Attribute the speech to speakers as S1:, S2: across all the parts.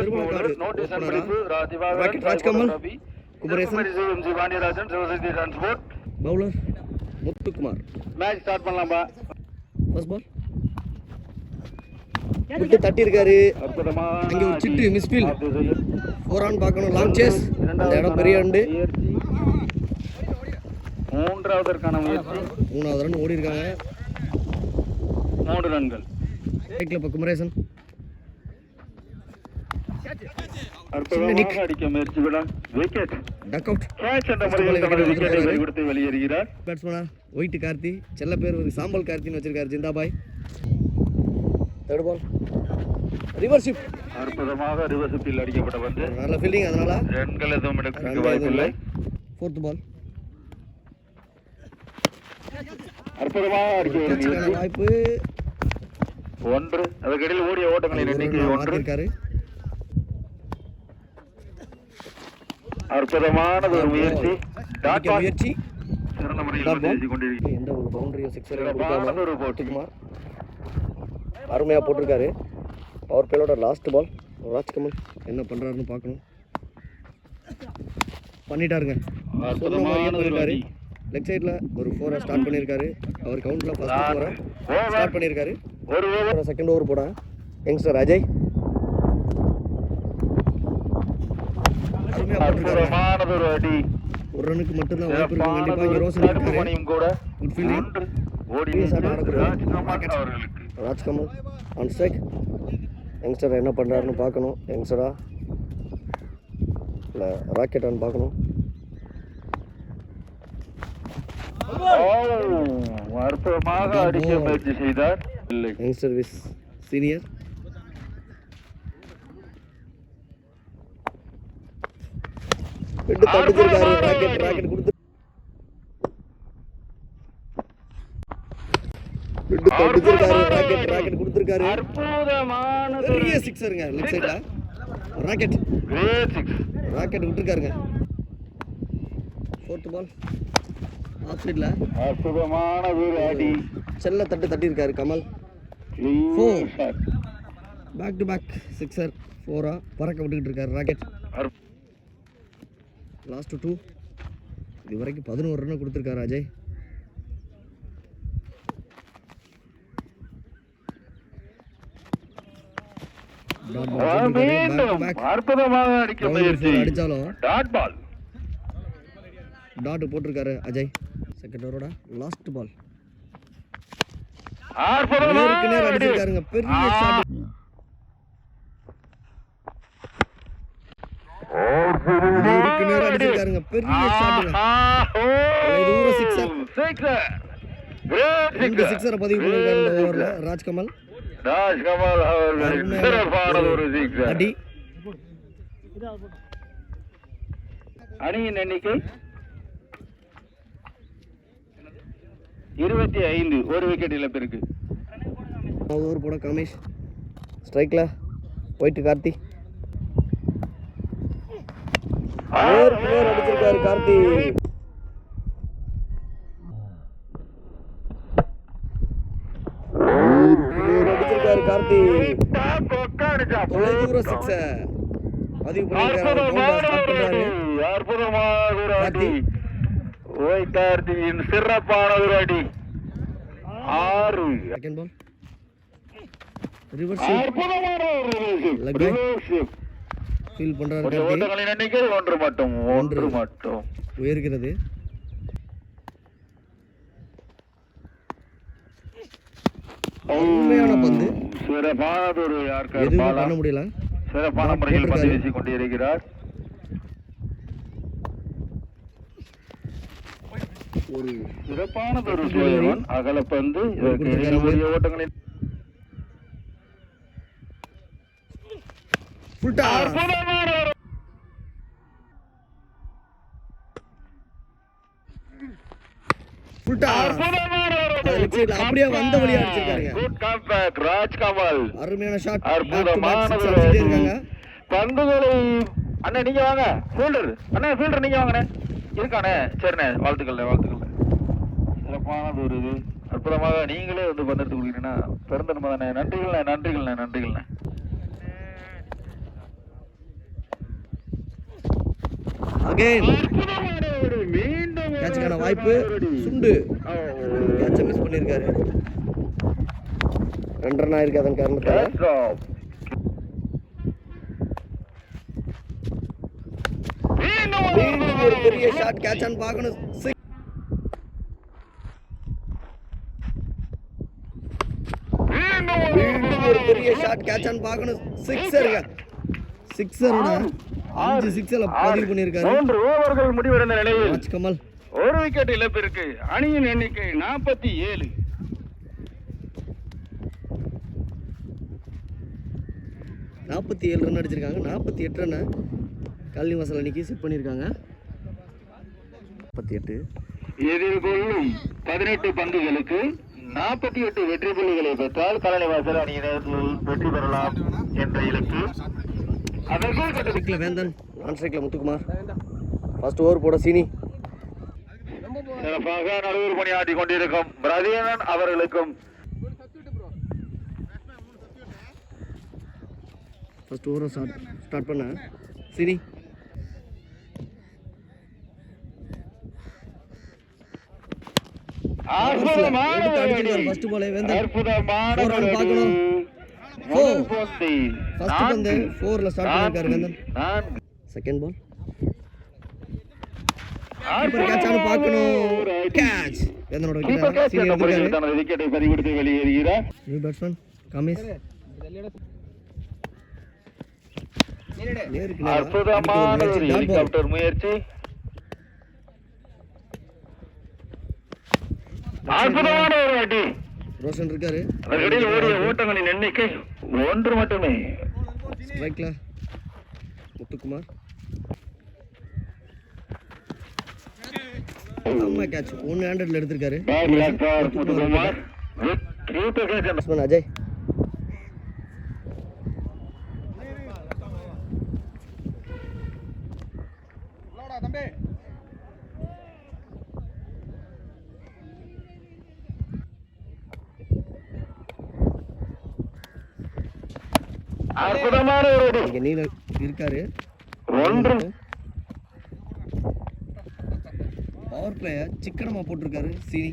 S1: திருமணக்காடு rocket Rajkamal, Kumaresan, bowler Muthukumar.
S2: Match start பண்ணலாம்பா.
S1: First ball விட்டு தட்டி இருக்காரு. அங்கே ஒரு சிட்டு மிஸ்ஃபீல். 4 ஆன் பார்க்கணும். Long chase. அந்த இடம் பெரிய அண்டு.
S2: மூன்றாவதற்கான முயற்சி.
S1: 3வது ரன் ஓடி இருக்காங்க.
S2: 3 ரன்கள்.
S1: இப்போ குமரேசன்
S2: அடிக்க முயற்சி விட விக்கெட்.
S1: Duck out.
S2: கேட்ச் என்ற முறையில் தனது விக்கெட்டை கைவிடுத்து வெளியேறுகிறார்.
S1: பேட்ஸ்மேனா ஒயிட் கார்த்தி, செல்ல பேர் ஒரு சாம்பல் கார்த்தின்னு வச்சிருக்காரு ஜிந்தாபாய். Third ball reverse shift.
S2: அற்புதமாக ரிவர்ஸ் ஷிஃப்டில் அடிக்கப்பட்ட வந்து
S1: நல்ல ஃபீல்டிங், அதனால
S2: ரன்கள் எதுவும் எடுக்க வாய்ப்பில்லை.
S1: ஃபோர்த் பால்
S2: அற்புதமாக அடிக்க
S1: வாய்ப்பு
S2: 1. அதற்கிடையில் ஓடிய ஓட்டங்களின் எண்ணிக்கை 1
S1: இருக்காரு.
S2: அற்புதமான ஒரு முயற்சி.
S1: முயற்சி
S2: சிறந்த முறையில் பேசிக் கொண்டிருக்கிறார்.
S1: எந்த ஒரு பவுண்டரியோ சிக்ஸரையும் கொடுக்காம போட்டுக்குமார் அருமையாக போட்டிருக்காரு. பவர் பிளேயோட லாஸ்ட் பால். ராஜ்கமல் என்ன பண்ணுறாருன்னு பார்க்கணும். பண்ணிட்டாருங்க. பண்ணிட்டாரு. லெக் சைடில் ஒரு 4 ஸ்டார்ட் பண்ணியிருக்காரு. அவர் கவுண்டில் ஃபர்ஸ்ட் 4 ஸ்டார்ட் பண்ணியிருக்காரு. ஒரு செகண்ட் ஓவர் போட யங்ஸ்டர் அஜய் ஒரு ரனுக்கு மட்டும்தான் வாய்ப்பு இருக்கு. கண்டிப்பா இங்க ரோசன் இருக்காரு. Good fielding. Rajkamal on strike. Youngster என்ன பண்றாருன்னு பார்க்கணும். யங்ஸ்டரா இல்ல ராக்கெட்டான்னு பார்க்கணும்.
S2: அற்புதமாக அடிக்க முயற்சி செய்தார்.
S1: யங்ஸ்டர் விஸ் சீனியர். விட்டு தடுத்திருக்காரு. ராக்கெட் கொடுத்து விட்டு தடுத்திருக்காரு. ராக்கெட் கொடுத்திருக்காரு.
S2: அற்புதமான
S1: பெரிய சிக்ஸருங்க. லெஃப்ட் சைடுல ராக்கெட் விட்டுருக்காருங்க. ஃபோர்த் பால் ஆஃப் சைடுல
S2: அற்புதமான ஒரு அடி.
S1: செல்ல தட்டி இருக்காரு Kamal. 4 back to back sixer. 4 பறக்க விட்டுக்கிட்டு இருக்காரு ராக்கெட். லாஸ்ட் 2. இது வரைக்கும் 11 ரன் கொடுத்துருக்காரு அஜய். அடிச்சாலும் டாட் போட்டிருக்காரு அஜய். செகண்ட் ஓவரோட லாஸ்ட் பால் நேர் அடிச்சிருக்காருங்க. பெரிய ஷாட். நேர் அடிச்சிருக்காருங்க. பெரிய ஷாட்டுங்க. தூர சிக்ஸர். 2 சிக்ஸரை பதிவு பண்ணிருக்காரு இந்த ஓவர்ல ராஜ்கமல் அடி.
S2: அணியின் எண்ணிக்கை 25. ஒரு விக்கெட் இழப்பிற்கு.
S1: ஓவர் போட கமேஷ். ஸ்ட்ரைக்ல ஒயிட் கார்த்தி. நேர் அடிச்சிருக்காரு கார்த்தி. அடிச்சிருக்காரு கார்த்தி. தூர சிக்ஸர் பதிவு பண்ணிருக்காரு.
S2: கார்த்தியின் சிறப்பான ஒரு அடி. 6.
S1: செகண்ட் பால் ரிவர்ஸ் ஃபீல் பண்றாரு.
S2: ஓட்டங்களின் எண்ணிக்கை 1 மட்டும்
S1: உயர்கிறது. உண்மையான பந்து.
S2: சிறப்பான ஒரு
S1: எதுவும் பண்ண முடியல.
S2: சிறப்பான முறையில் பந்து வீசிக் கொண்டிருக்கிறார். ஒரு சிறப்பான ஒரு ஸ்லோவன் அகலப்பந்து. ஓட்டங்களின்
S1: அப்படியே வந்த வழியா அடிச்சிருக்காங்க. அருமையான ஷாட். இருக்காங்க
S2: பந்துகளை. அண்ணா நீங்க வாங்க. ஃபீல்டர் நீங்க வாங்கண்ணே. இருக்கானே. சரிண்ணே. வாழ்த்துக்கள். சிறப்பானது ஒரு இது. அற்புதமாக நீங்களே வந்து பந்து எடுத்து கொடுக்குறீங்கன்னா பிறந்த தானே. நன்றிகள்ண்ணே.
S1: அகைன்
S2: அற்புதமான ஒரு மீண்டும்
S1: கேட்சுக்கான வாய்ப்பு சுண்டு கேட்சை மிஸ் பண்ணியிருக்காரு. 2 ரன் ஆயிருக்கு அதன் காரணத்தால். மீண்டும் ஒரு பெரிய ஷாட் கேட்ச் ஆன் பார்க்கணும். மீண்டும் ஒரு பெரிய ஷாட் கேட்ச் ஆன் பார்க்கணும். சிக்ஸருங்க. சிக்ஸரோட 5 சிக்ஸர்ல பதிவு பண்ணியிருக்காரு.
S2: 3 ஓவர்கள் முடிவடைந்த நிலையில்
S1: ராஜ் கமல்
S2: ஒரு விக்கெட் இழப்பிற்கு அணியின் எண்ணிக்கை 47.
S1: 47 ரன் அடிச்சிருக்காங்க. 48 ரன் கல்வி வாசல் அன்னைக்கு செட் பண்ணியிருக்காங்க. 48
S2: எதிர்கொள்ளும் 18 பந்துகளுக்கு 48 வெற்றி புள்ளிகளை பெற்றால் கலைவாசல் அணியினர் வெற்றி பெறலாம் என்ற இலக்கு. அதற்குள்
S1: ஸ்ட்ரைக்ல வேந்தன், நான் ஸ்ட்ரைக்ல முத்துக்குமார். ஃபர்ஸ்ட் ஓவர் போட சீனி.
S2: சிறப்பாக நடுவர் பணியாற்றி கொண்டிருக்கும் பிரதீனன் அவர்களுக்கும்
S1: ஃபர்ஸ்ட் ஓவர் ஸ்டார்ட் பண்ண சீனி. ஃபர்ஸ்ட் பால் வேந்தன் 4 ரன் பார்க்கணும். ஃபர்ஸ்ட் பந்து 4ல ஸ்டார்ட் பண்ணிருக்காரு வேந்தன். செகண்ட் பால் கீப்பர் கேட்ச் ஆன பார்க்கணும். கேட்ச் வேந்தனோட விக்கெட். சீனி எடுத்துட்டாரு.
S2: விக்கெட்டை பறிகொடுத்து வெளியேறுகிறார்
S1: நியூ பேட்ஸ்மேன் கமிஸ்.
S2: அற்புதமான ஒரு ஹெலிகாப்டர் முயற்சி. அற்புதமான ஒரு அடி.
S1: ரோஷன் இருக்காரு.
S2: அதற்கிடையில் ஓடிய ஓட்டங்களின் எண்ணிக்கை 1 மட்டுமே.
S1: ஸ்ட்ரைக்ல முத்துக்குமார். ஆமா கேட்ச் 1 ஹேண்டட்ல எடுத்திருக்காரு.
S2: முத்துக்குமார்
S1: பேட்ஸ்மேன் அஜய்.
S2: அற்புதமான ஒரு அடி.
S1: இங்க நீல இருக்காரு.
S2: 1
S1: பவர் பிளேய சிக்கனமா போட்டிருக்காரு சீனி.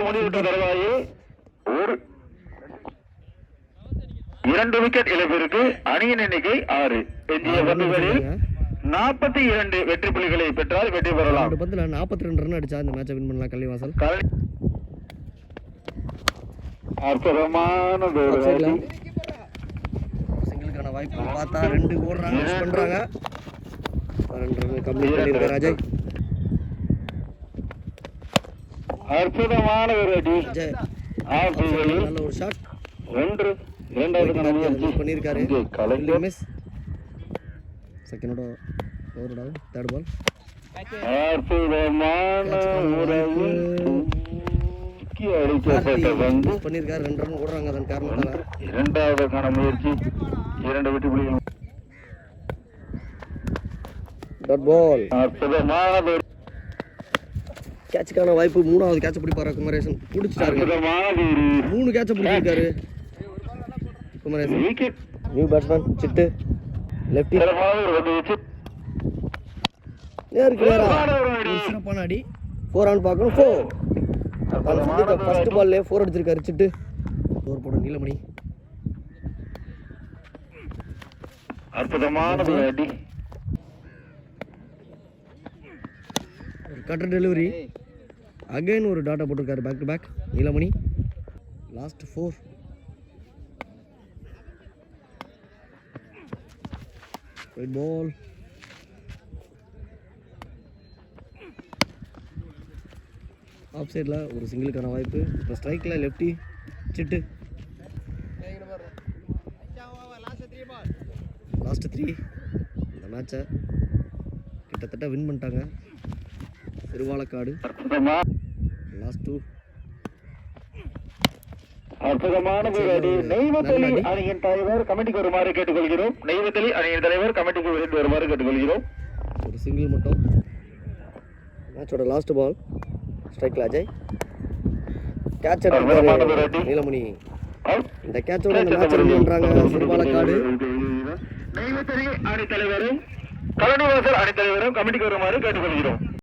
S2: முடிவிட்ட தருவாயில் 2 விக்கெட் இழப்பிற்கு அணியின் எண்ணிக்கை 6. எஞ்சிய பந்துகளில் 42 வெற்றி புள்ளிகளை பெற்றால் வெற்றி பெறலாம்.
S1: 2 பந்துல 42 ரன் அடிச்சா இந்த மேட்சை வின் பண்ணலாம் கள்ளிவாசல்.
S2: அற்புதமான
S1: சிங்கிளுக்கான வாய்ப்பு பார்த்தா 2 ஓடுறாங்க, மிஸ் பண்றாங்க. 2 ரன் கம்ப்ளீட் பண்ணிருக்காரு அஜய்.
S2: அற்புதமான ஒரு அடி.
S1: அஜய் நல்ல ஒரு ஷாட்.
S2: 1 இரண்டாவது
S1: மிஸ் பண்ணிருக்காரு. மிஸ். செகண்டோட ஓவரோட தேர்ட் பால்.
S2: அற்புதமான ஒரு அடிக்கப்பட்ட பந்து
S1: பண்ணிருக்காரு. 2 ரன் ஓடுறாங்க அதன் காரணத்தால.
S2: இரண்டாவதுக்கான முயற்சி 2 வெற்றி புள்ளிகள்.
S1: Dot ball.
S2: அற்புதமான
S1: கேட்சுக்கான வாய்ப்பு. 3வது கேட்ச் பிடிப்பாரா குமரேசன். பிடிச்சிட்டாரு. 3 கேட்ச பிடிச்சிருக்காரு குமரேசன். நியூ பேட்ஸ்மேன் சிட்டு லெஃப்டி. நேருக்கு நேரா ஒரு சிறப்பான அடி. 4 ரன் பார்க்கணும். 4 ஃபர்ஸ்ட் பால்லே 4 அடிச்சிருக்காரு சிட்டு. ஓவர் போட நீலமணி.
S2: அற்புதமான அடி.
S1: ஒரு கட்டர் டெலிவரி. அகைன் ஒரு டாட்டா போட்டிருக்காரு back to back Neelamani. Last 4. Right ball. Off சைடில் ஒரு சிங்கிளுக்கான வாய்ப்பு. இப்போ ஸ்ட்ரைக்கில் லெஃப்டி சிட்டு. லாஸ்ட் 3. இந்த மேட்சை கிட்டத்தட்ட வின் பண்ணிட்டாங்க திருவாலக்காடு. லாஸ்ட் 2.
S2: அற்புதமான நெய்வேலி அணியின் தலைவர் கமிட்டிக்கு வருமாறு கேட்டுக்கொள்கிறோம். நெய்வேலி அணியின் தலைவர் கமிட்டிக்கு வருமாறு கேட்டுக்கொள்கிறோம்.
S1: ஒரு சிங்கிள் மட்டும். மேட்சோட லாஸ்ட் பால். ஸ்ட்ரைக்ல அஜய். கேட்ச் எடுத்தாரு நீலமணி. இந்த கேட்சோட இந்த மேட்ச் வின் பண்றாங்க திருவாலக்காடு.
S2: நெய்வேலி அணித்தலைவரும் கலனிவாசல் அணித்தலைவரும் கமிட்டிக்கு வருமாறு கேட்டுக்கொள்கிறோம்.